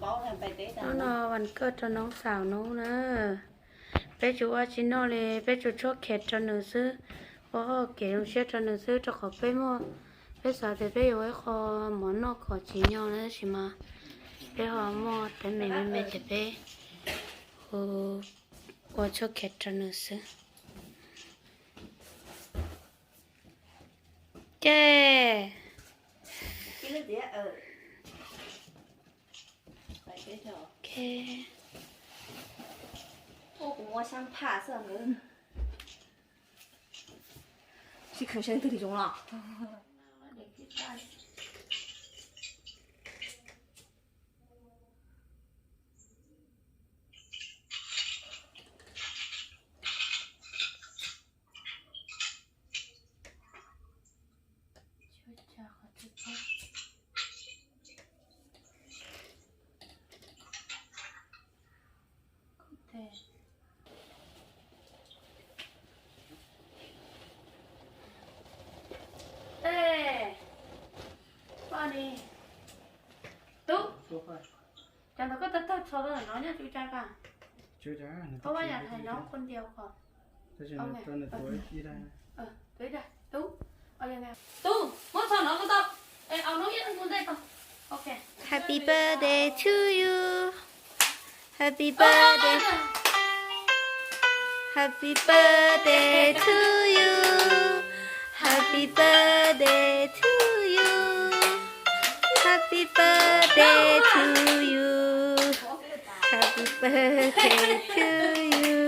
nóวันเกิดchoน้องสาวน้องนะbé chúว่าชิ้นนอเลยbé chúชอบเข็ดchoหนูซื้อเพราะเก๋ต้องเชื่อchoหนูซื้อจะขอbéมั่วbéสาวแต่béอยู่ไว้คอหมอนนอกขอชิ้นยอนะใช่ไหมbéหอมมั่วแต่ไม่แต่béว่าชอบเข็ด choหนูซื้อเจ้โอเค我我想爬上个，是可身体中了。đi tú chẳng có tất tất so với nó nha chú cha cả chú cha có bao giờ thầy nó con điều còn ông này con tuổi đi đây tới đây tú ở đây nè tú muốn thằng nó con tao em ông nói với con đây con ok Happy birthday to you Happy birthday Happy birthday to you Happy birthday to you Happy birthday to you Happy birthday to you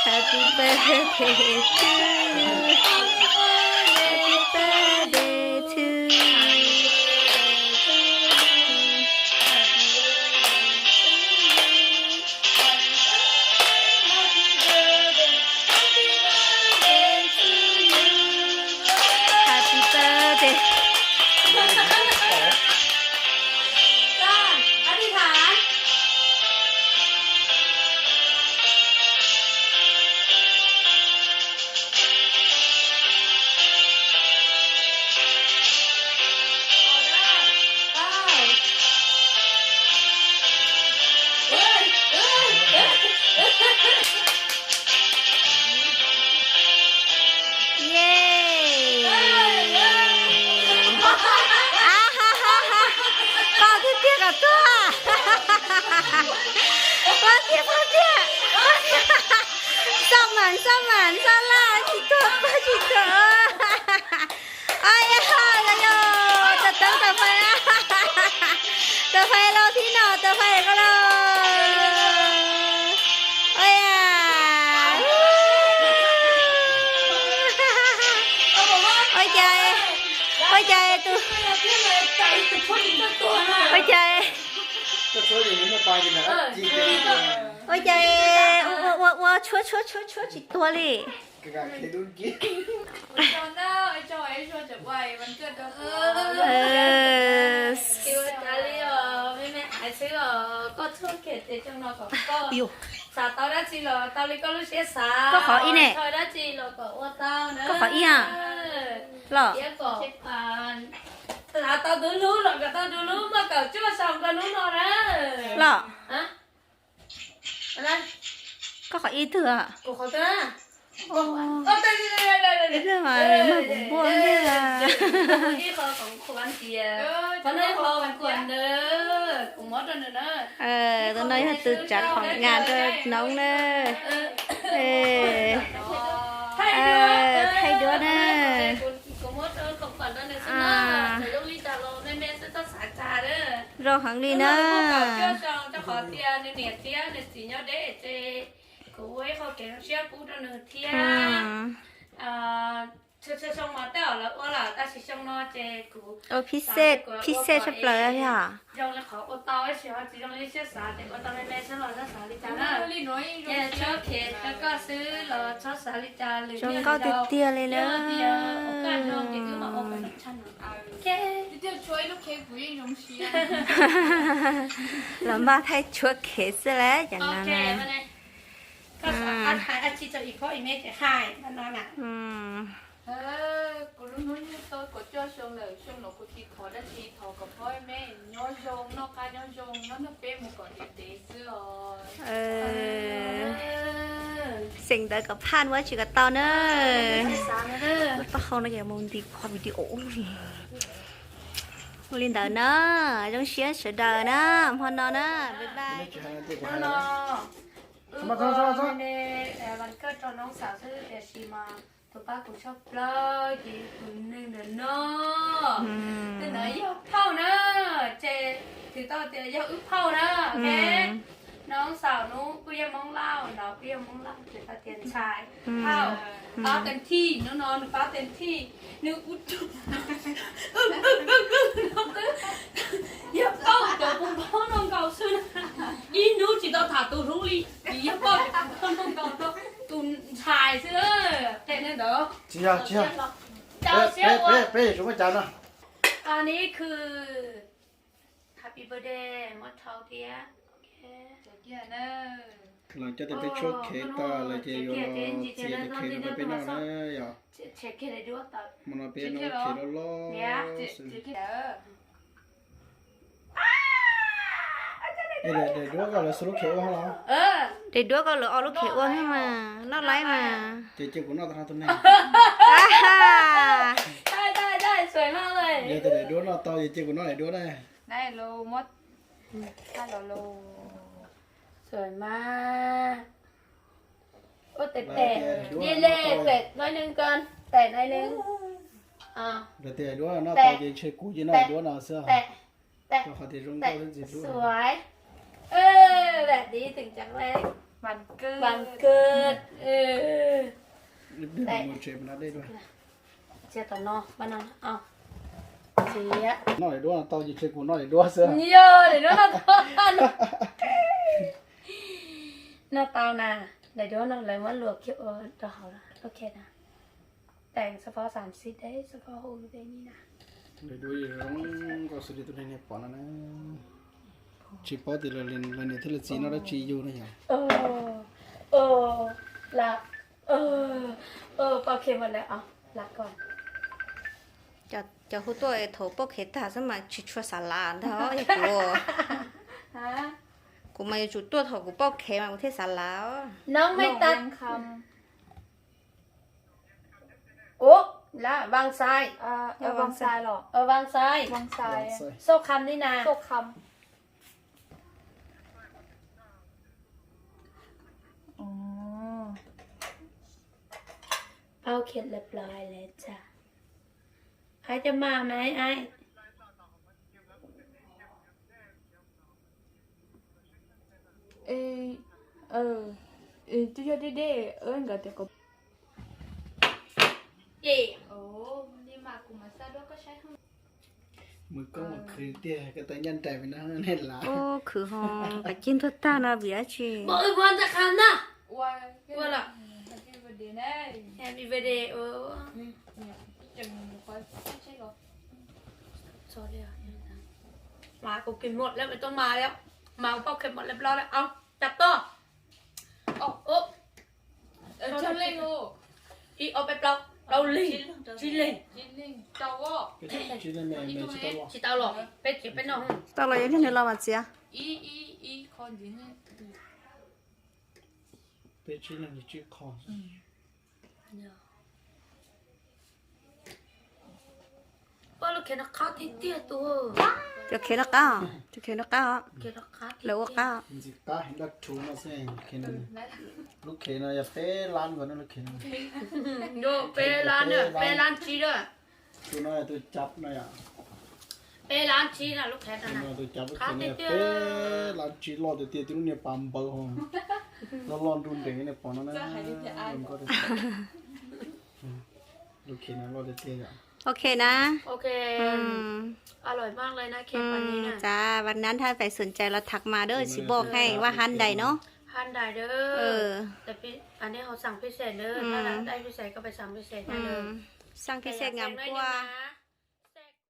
Happy birthday to you Happy birthday to you Happy birthday 上满上啦，几多几多，哎呀哎呦，จะตั้งแต่ไฟอ่ะแต่ไฟเราที่นอนแต่ไฟก็เราโอ้ยอ่ะโอ้ยใจโอ้ยใจตัวโอ้ยใจ这手里你们把你那个鸡给我家我戳几多嘞？给个开动机。我叫那，我叫我说这喂，มันเกิดก็คิวตาลีอ๋อไม่หายซื้ออ๋อก็ชอบเก็บแต่จังเราก็สาตาได้จีหรอตาลีก็รู้เสียสาก็ขออีเนี่ย ชอยได้จีหรอก็ว่าตาเนอะ ก็ขออีอ่ะหรอ เดี๋ยวก็là tao đủ lú rồi cả tao đủ lú mà cậu chưa xong tao lú nó đó หรอ hả ở đây ก็ขออีเถอะ cô khó thế Ồ, đây thế mà cũng buồn thế à? cái kho cũng khó ăn gì à có nơi kho bằng quần nữa cũng mất rồi nữa Tôi nói là từ chặt khoảng ngàn cho nóng nè thay đứa nè cũng mất không phải đó nữa à lúc đi trả lô nên mẹ sẽ tao xả trà đó rồi hẳn đi nữa cho khó tiền nên nè chỉ nhau để chơi cú ấy khó kể nó xếp cú cho nửa thiên chơi xong mà tao là ô là ta chỉ xong nó chơi cúพิเศษชับเลยอะพี่อ่ะ trong là khó ô tao ấy chỉ chỉ trong lấy xếp xả để ô tao mẹ sẽ lo ra xả đi trả nữa nhà cho kể cho có xứ là cho xả đi trả lười trông có tia lên nữa làm ba thay chuột khế xưa đấy chẳng hạn này có ăn hai ăn chỉ cho ít có ít mấy cái hai nó nói nè กูรู้นู้นตัวกูเจ้าชงเลยชงหนูกูตีขอได้ตีขอกับพ่อแม่ย้อนชงนอกการย้อนชงนั่นน่ะเป็นมุกก่อนเด็กๆซื้อ เสียงเดินกับพานว่าจีกับตาเนอะ สามเด้อ แล้วก็เขาในอย่างมึงดีความวิดีโอลินเดินเนอะต้องเชียร์เสือเดินนะพอนอนนะบ๊ายบาย ไม่ใช่ให้เด็ก น้ มา อง แล้ว วันเกิดตอนน้องสาวซื้อเดี๋ยวชีมาตัวป้ากูชอบเลยดีคุณนึงเด้อเนาะเดี๋ยวไหนยกเท่านะเจถือต่อเดี๋ยวยกอึ้งเท่านะโอเคน้องสาวนู้กูยังมองเล่าเนาะกูยังมองเล่าถือตาเตียนชายเท่าป้าเต็มที่น้องนอนป้าเต็มที่นึกอุดจุอย่าเป้าเดี๋ยวผมพ่อน้องเก่าซื้ออีนู้จิตเอาถาตูรู้ลีอย่าเป้าเดี๋ยวพ่อน้องเก่าต้องตุนชายซื้อแต่เนี่ยเด้อ เชียร์เชียร์ เจ้าเสีย เป๊ะ ว่า เป๊ะเป๊ะ什么奖呢？ อันนี้คือ Happy Birthday มดเท่าเดียโอเคเดี๋ยวเนอะ หลังจากได้ไปโชว์เคตาเลยเจียวเสียเคตไปเป็นอะไรอย่า เช็คอะไรด้วยต่อ มันเป็นเคตล้อ เนี่ยเช็คเด้อ เดี๋ยวก็เลยสรุปเคว่าเหรอ เดี๋ยวด้วยก็เหลือเอาลูกเขียวให้มาน่าไล่มา เจ๊กูน่าทำตัวนี้ ได้สวยมากเลย เดี๋ยวด้วยเราต่อเจ๊กูน่าไหนด้วยได้ ได้โลมดได้โลสวยมากโอ้แต่ยี่เล่แต่น้อยนึงก่อนแต่น้อยนึงเดี๋ยวด้วยน่าต่อเจ๊กูยี่น่าด้วยน่าเสื้อ แต่ ก็เขาที่รง แต่ ก็จะด้วย สวยแบบนี้ถึงจังเลยวันเกิดเดี๋ยวมันเจ็บนะได้ด้วย เจ้าต่อนอบ้านนั้นเอาเสีย น่าไหนด้วยต่อเจ๊กูน่าไหนด้วยเสื้อ เยอะเดี๋ยวน้าตาหน้าตาน่ะเดี๋ยวน้าเลยว่าหลวกเขียวต่อเขาละโอเคนะแต่งเฉพาะ30ได้เฉพาะ60ได้นี่นะ เดี๋ยวด้วยร้องก็สุดที่ตัวนี้ปอนนะชีพอดีเลยเนี่ยที่เราจีนเราจีอยู่นะอย่าง ละปอกเค็มหมดแล้วเอาละก่อน จะหัวตัวโถปกเห็ดตาสมัยชิชัวสาลาเท่าไอ้กู ฮะ กูมาจุดตัวโถกูปกเข็มมาประเทศสาลา น้องไม่ตัดคำโอ้ละวางซ้ายว างทรายหรอ วางซ้ายว างทราย โซ่คำนี่นา โซ่คำอ๋อ เอาเข็ดเรียบร้อยแล้วจ้ะใครจะมาไหมไอ้ เอจะยอดได้กับแต่ก็ เย่โอ้นี่มากูมาซาด้วยก็ใช้ห้อง มือก็มาคืนเตี้ยก็แต่ยันใจไปนะเห็นละ โอ้คือห้องไปกินทุกตานะเบียชี บอกอีกวันจะคำนะ ว่าล่ะแฮปปี้เบิร์ดเดย์นะ Happy birthday จังค่อยใช่หรอ sorry มากูกินหมดแล้วไม่ต้องมาแล้วมาเป้าเข็มหมดเรียบร้อยแล้วเอาจับตัวโอ้ ฉันเล่นโอ้ อีเอาไปเปล่าเราลิงชิลิง จินลิงเจ้าว่า ชื่อเล่นแม่ชื่อตัว ชิตาหลอกเป็ดจิเป็ดน้อง ตอนเรายังที่เรามาเสีย อีคนจิน เป็นชื่อเล่นชื่อคอ ป้าเราเขียนข้าวที่เตี้ยตัว จะเขียนก้าจะเขียนก้า เขียนข้าว แล้วก้า จริงๆก็เห็นดักชูมาเส้นเข็นลูกเข็นอย่าเป้ล้านก่อนนะลูกเข็น ดูเปร้านเนี่ยเปร้านชีด้วย ตัวน้อยตัวจับหน่อยอ่ะ เปร้านชีน่ะลูกแค่นั้นนะ ตัวจับลูกเข็นเนี่ยเป้ล้านจีรอดเตี้ยตัวนี้ปั๊มเบอร์ห้องเราลองดูเด็กเนี่ยปอนนั้นมันก็ได้ลูกเข็นรอดเตี้ยอ่ะ โอเคนะ โอเคอร่อยมากเลยนะเค้กวันนี้นะ จ้าวันนั้นถ้าใครสนใจเราทักมาเด้อสิบอกให้ว่าฮันใดเนาะ ฮันได้เด้อแต่พี่อันนี้เขาสั่งพิเศษเด้อถ้าได้พิเศษก็ไปสั่งพิเศษได้เลย สร้างพิเศษงามกว่า นะ